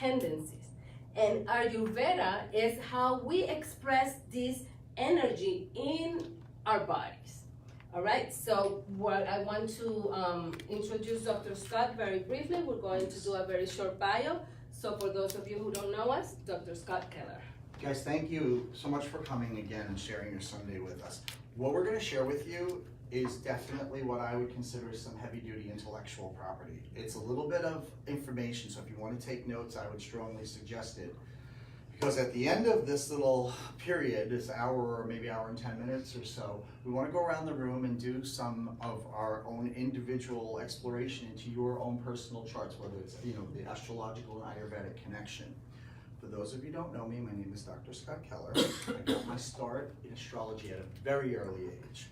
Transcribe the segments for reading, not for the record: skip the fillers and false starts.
tendencies. And Ayurveda is how we express this energy in our bodies. All right, so what I want to introduce Dr. Scott very briefly. We're going to do a very short bio. So for those of you who don't know us, Dr. Scott Keller. Guys, thank you so much for coming again and sharing your Sunday with us. What we're going to share with you is definitely what I would consider some heavy-duty intellectual property. It's a little bit of information, so if you want to take notes, I would strongly suggest it. Because at the end of this little period, this hour or maybe hour and 10 minutes or so, we want to go around the room and do some of our own individual exploration into your own personal charts, whether it's the astrological and Ayurvedic connection. For those of you who don't know me, my name is Dr. Scott Keller. I got my start in astrology at a very early age.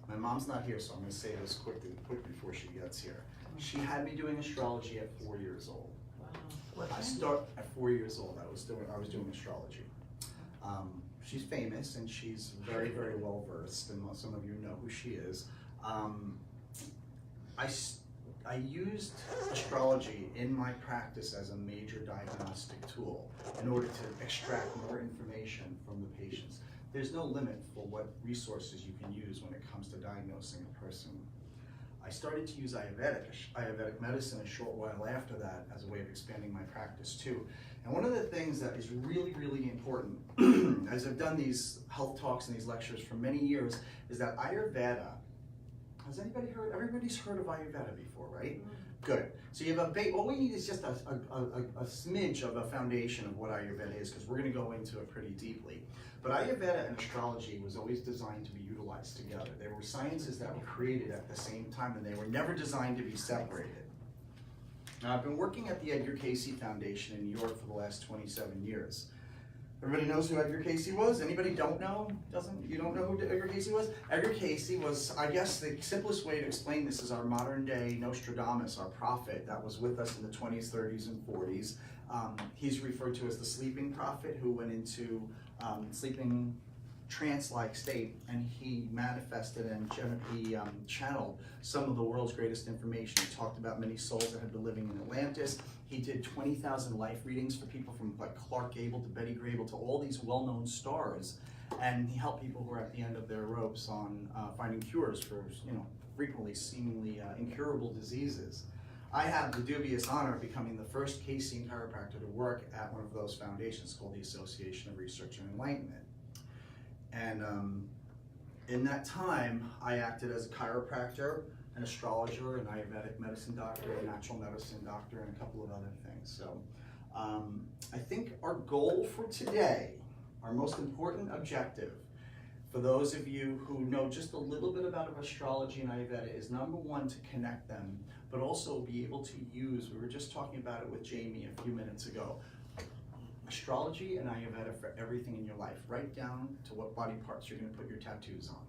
My mom's not here, so I'm going to say this quick before she gets here. She had me doing astrology at 4 years old. I start at 4 years old. I was doing astrology. She's famous and she's very, very well versed, and some of you know who she is. I used astrology in my practice as a major diagnostic tool in order to extract more information from the patients. There's no limit for what resources you can use when it comes to diagnosing a person. I started to use Ayurvedic medicine a short while after that as a way of expanding my practice too. And one of the things that is really, really important, as I've done these health talks and these lectures for many years, is that Ayurveda, has anybody heard, everybody's heard of Ayurveda before, right? Good. So you have all we need is just a smidge of a foundation of what Ayurveda is, because we're going to go into it pretty deeply. But Ayurveda and astrology was always designed to be utilized together. They were sciences that were created at the same time, and they were never designed to be separated. Now, I've been working at the Edgar Cayce Foundation in New York for the last 27 years. Everybody knows who Edgar Cayce was? Anybody don't know? You don't know who Edgar Cayce was? Edgar Cayce was, I guess the simplest way to explain this is our modern day Nostradamus, our prophet that was with us in the 20s, 30s, and 40s. He's referred to as the sleeping prophet, who went into sleeping trance-like state, and he manifested and he channeled some of the world's greatest information. He talked about many souls that had been living in Atlantis. He did 20,000 life readings for people from like Clark Gable to Betty Grable to all these well-known stars, and he helped people who were at the end of their ropes on finding cures for frequently seemingly incurable diseases. I have the dubious honor of becoming the first Caycean chiropractor to work at one of those foundations called the Association of Research and Enlightenment. And in that time, I acted as a chiropractor, an astrologer, an Ayurvedic medicine doctor, a natural medicine doctor, and a couple of other things. So I think our goal for today, our most important objective, for those of you who know just a little bit about astrology and Ayurveda, is number one, to connect them, but also be able to use, we were just talking about it with Jamie a few minutes ago, astrology and Ayurveda for everything in your life, right down to what body parts you're going to put your tattoos on.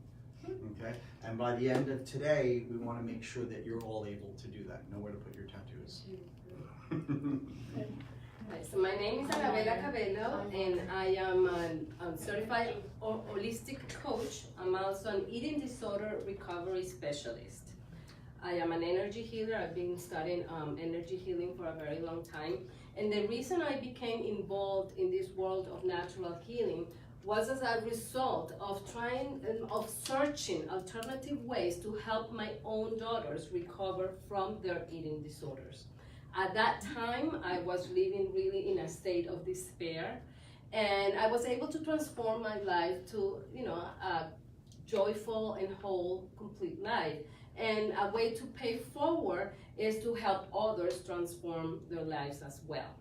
Okay? And by the end of today, we want to make sure that you're all able to do that, know where to put your tattoos. So my name is Anabella, and I am a certified holistic coach. I'm also an eating disorder recovery specialist. I am an energy healer. I've been studying energy healing for a very long time. And the reason I became involved in this world of natural healing was as a result of searching alternative ways to help my own daughters recover from their eating disorders. At that time, I was living really in a state of despair, and I was able to transform my life to, a joyful and whole, complete life. And a way to pay forward is to help others transform their lives as well.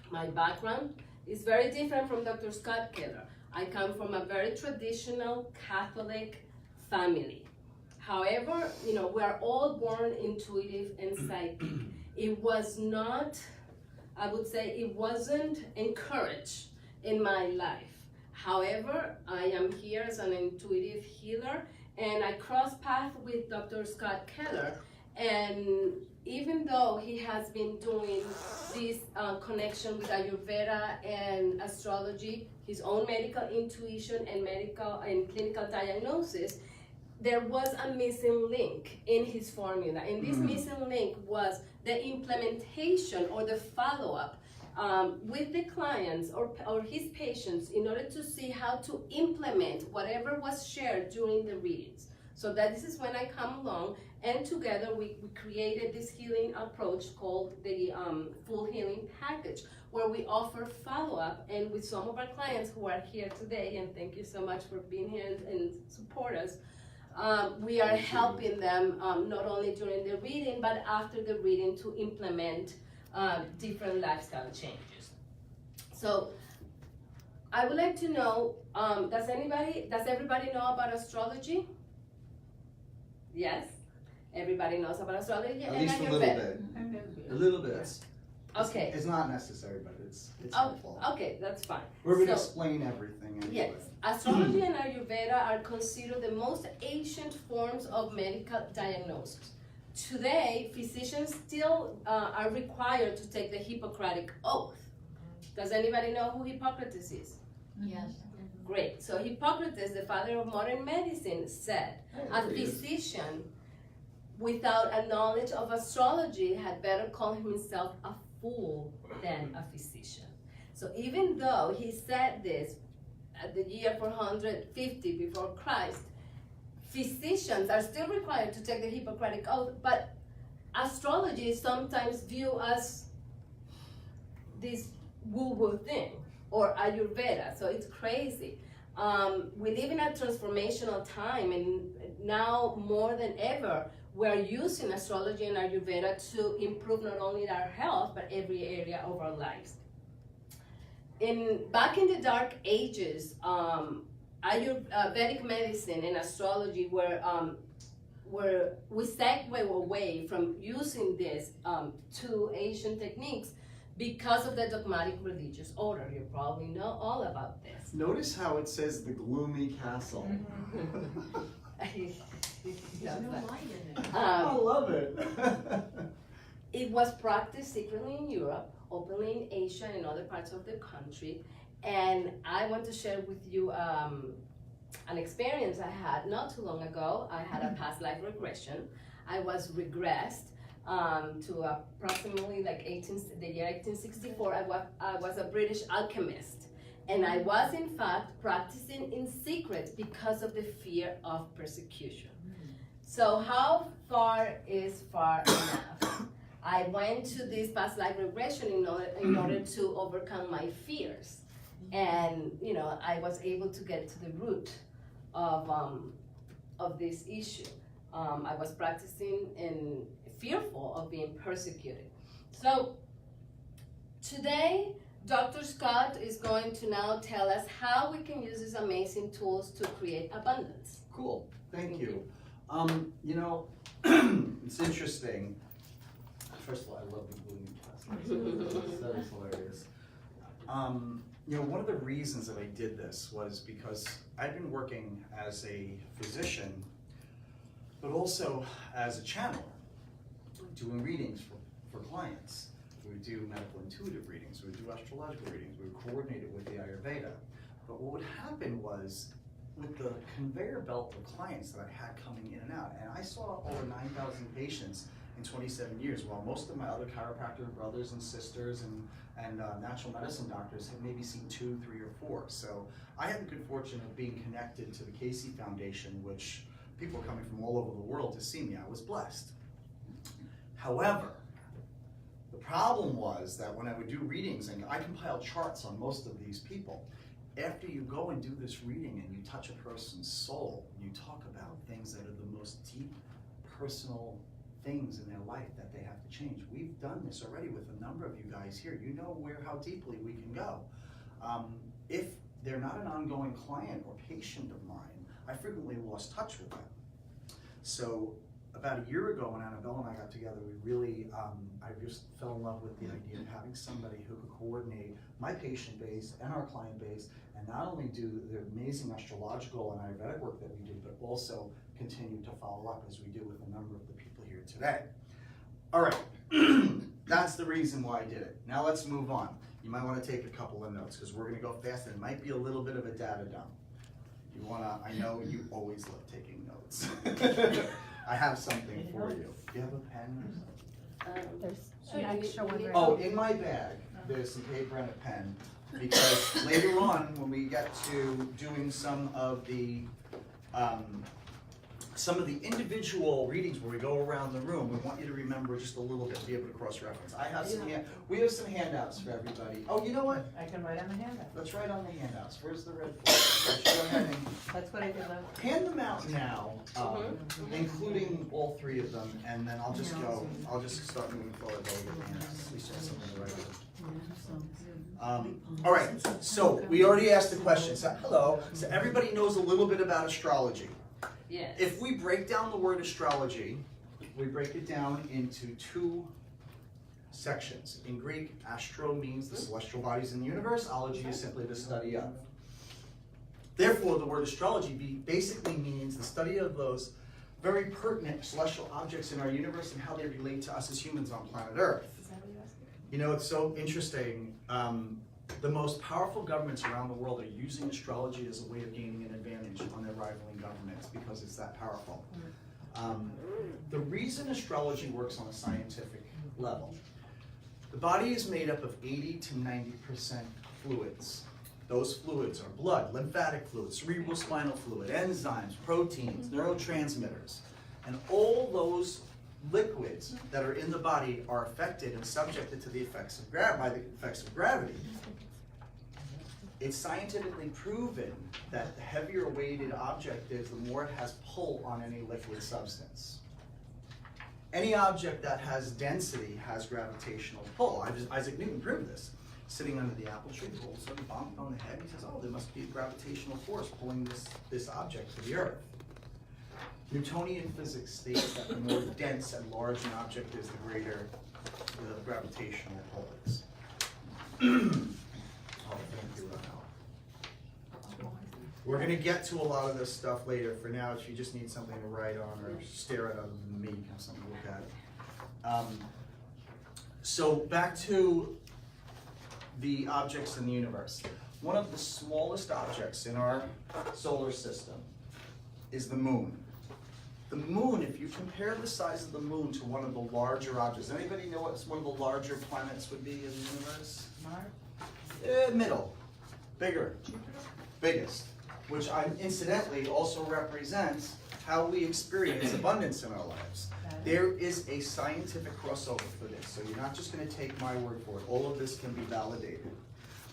My background is very different from Dr. Scott Keller. I come from a very traditional Catholic family. However, we are all born intuitive and psychic. It was not, I would say, it wasn't encouraged in my life. However, I am here as an intuitive healer, and I crossed paths with Dr. Scott Keller, and even though he has been doing this connection with Ayurveda and astrology, his own medical intuition and medical and clinical diagnosis, there was a missing link in his formula. And this missing link was the implementation or the follow-up with the clients or his patients in order to see how to implement whatever was shared during the readings. So that this is when I come along, and together we created this healing approach called the Full Healing Package, where we offer follow-up, and with some of our clients who are here today, and thank you so much for being here and support us, we are helping them not only during the reading, but after the reading to implement different lifestyle changes. So I would like to know, does everybody know about astrology? Yes? Everybody knows about astrology? At least a little bit. A little bit. Okay. It's not necessary, but it's Oh, helpful. okay, that's fine. We're going to So- explain everything anyway. Yes, astrology and Ayurveda are considered the most ancient forms of medical diagnosis. Today, physicians still are required to take the Hippocratic Oath. Does anybody know who Hippocrates is? Yes. Great. So Hippocrates, the father of modern medicine, said a physician without a knowledge of astrology had better call himself a fool than a physician. So even though he said this at the year 450 before Christ, physicians are still required to take the Hippocratic Oath, but astrology is sometimes viewed as this woo-woo thing, or Ayurveda, so it's crazy. We live in a transformational time, and now more than ever, we're using astrology and Ayurveda to improve not only our health, but every area of our lives. Back in the Dark Ages, Ayurvedic medicine and astrology we segue away from using these two ancient techniques because of the dogmatic religious order. You probably know all about this. Notice how it says the gloomy castle. There's no light in it. I love it. It was practiced secretly in Europe, openly in Asia and other parts of the country. And I want to share with you an experience I had not too long ago. I had a past life regression. I was regressed to approximately like the year 1864. I was a British alchemist. And I was in fact practicing in secret because of the fear of persecution. So how far is far enough? I went to this past life regression in order to overcome my fears. And I was able to get to the root of this issue. I was practicing and fearful of being persecuted. So today, Dr. Scott is going to now tell us how we can use these amazing tools to create abundance. Cool, thank you. It's interesting. First of all, I love the gloomy castle. That is hilarious. One of the reasons that I did this was because I've been working as a physician, but also as a channeler, doing readings for clients. We would do medical intuitive readings, we would do astrological readings, we would coordinate it with the Ayurveda. But what would happen was, with the conveyor belt of clients that I had coming in and out, and I saw over 9,000 patients in 27 years, while most of my other chiropractor brothers and sisters and natural medicine doctors had maybe seen 2, 3, or 4. So I had the good fortune of being connected to the Casey Foundation, which people were coming from all over the world to see me. I was blessed. However, the problem was that when I would do readings, and I compile charts on most of these people, after you go and do this reading and you touch a person's soul, you talk about things that are the most deep, personal things in their life that they have to change. We've done this already with a number of you guys here. You know how deeply we can go. If they're not an ongoing client or patient of mine, I frequently lost touch with them. So about a year ago when Anabella and I got together, we really, I just fell in love with the idea of having somebody who could coordinate my patient base and our client base, and not only do the amazing astrological and Ayurvedic work that we do, but also continue to follow up as we do with a number of the people here today. All right, that's the reason why I did it. Now let's move on. You might want to take a couple of notes because we're going to go fast and it might be a little bit of a data dump. You want to, I know you always love taking notes. I have something for you. Do you have a pen or something? There's an extra one right Oh, in my bag, there's some paper and a pen, because later on, when we get to doing some of the individual readings where we go around the room, we want you to remember just a little bit, be able to cross-reference. We have some handouts for everybody. Oh, you know what? I can write on the handout. Let's write on the handouts. Where's the red folder? Go ahead and That's what I did last. hand them out now, including all three of them, and then I'll just start moving forward. At least I have something to write with. All right, so we already asked the question. So hello, so everybody knows a little bit about astrology. Yes. If we break down the word astrology, we break it down into two sections. In Greek, astro means the celestial bodies in the universe. Ology is simply the study of. Therefore, the word astrology basically means the study of those very pertinent celestial objects in our universe and how they relate to us as humans on planet Earth. Is that what you asked? You know, it's so interesting. The most powerful governments around the world are using astrology as a way of gaining an advantage on their rivaling governments because it's that powerful. The reason astrology works on a scientific level, the body is made up of 80 to 90% fluids. Those fluids are blood, lymphatic fluid, cerebral spinal fluid, enzymes, proteins, neurotransmitters, and all those liquids that are in the body are affected and subjected to the effects of gravity. It's scientifically proven that the heavier weighted object is, the more it has pull on any liquid substance. Any object that has density has gravitational pull. Isaac Newton proved this. Sitting under the apple tree, all of a sudden bonked on the head. He says, oh, there must be a gravitational force pulling this object to the earth. Newtonian physics states that the more dense and large an object is, the greater the gravitational pull is. We're going to get to a lot of this stuff later. For now, if you just need something to write on or stare at other than me, have something to look at. So back to the objects in the universe. One of the smallest objects in our solar system is the moon. The moon, if you compare the size of the moon to one of the larger objects, anybody know what one of the larger planets would be in the universe? Mars? Middle. Bigger. Biggest. Which incidentally also represents how we experience abundance in our lives. There is a scientific crossover for this, so you're not just going to take my word for it. All of this can be validated.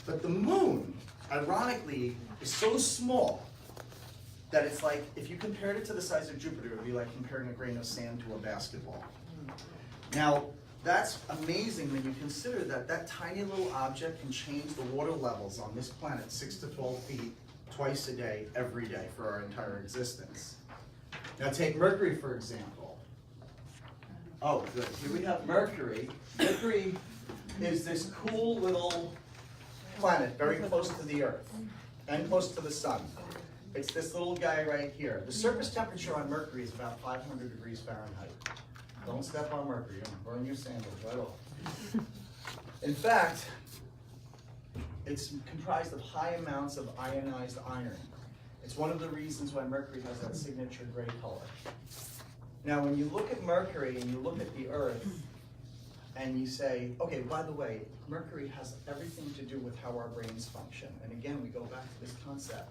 But the moon, ironically, is so small that it's like, if you compared it to the size of Jupiter, it would be like comparing a grain of sand to a basketball. Now, that's amazing when you consider that that tiny little object can change the water levels on this planet 6 to 12 feet twice a day, every day for our entire existence. Now take Mercury, for example. Oh, good. Here we have Mercury. Mercury is this cool little planet very close to the Earth and close to the Sun. It's this little guy right here. The surface temperature on Mercury is about 500 degrees Fahrenheit. Don't step on Mercury, you'll burn your sandals right off. In fact, it's comprised of high amounts of ionized iron. It's one of the reasons why Mercury has that signature gray color. Now, when you look at Mercury and you look at the Earth, and you say, okay, by the way, Mercury has everything to do with how our brains function. And again, we go back to this concept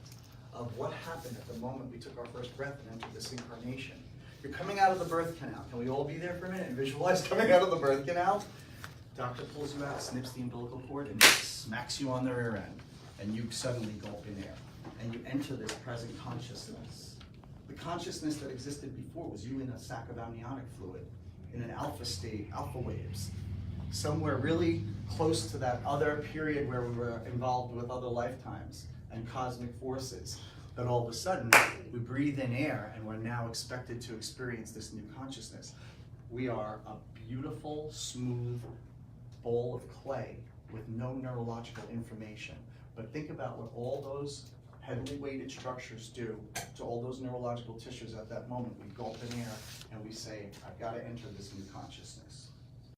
of what happened at the moment we took our first breath and entered this incarnation. You're coming out of the birth canal. Can we all be there for a minute and visualize coming out of the birth canal? Doctor pulls you out, snips the umbilical cord, and smacks you on the rear end. And you suddenly gulp in air. And you enter this present consciousness. The consciousness that existed before was you in a sack of amniotic fluid, in an alpha state, alpha waves. Somewhere really close to that other period where we were involved with other lifetimes and cosmic forces. But all of a sudden, we breathe in air and we're now expected to experience this new consciousness. We are a beautiful, smooth ball of clay with no neurological information. But think about what all those heavily weighted structures do to all those neurological tissues at that moment. We gulp in air and we say, I've got to enter this new consciousness.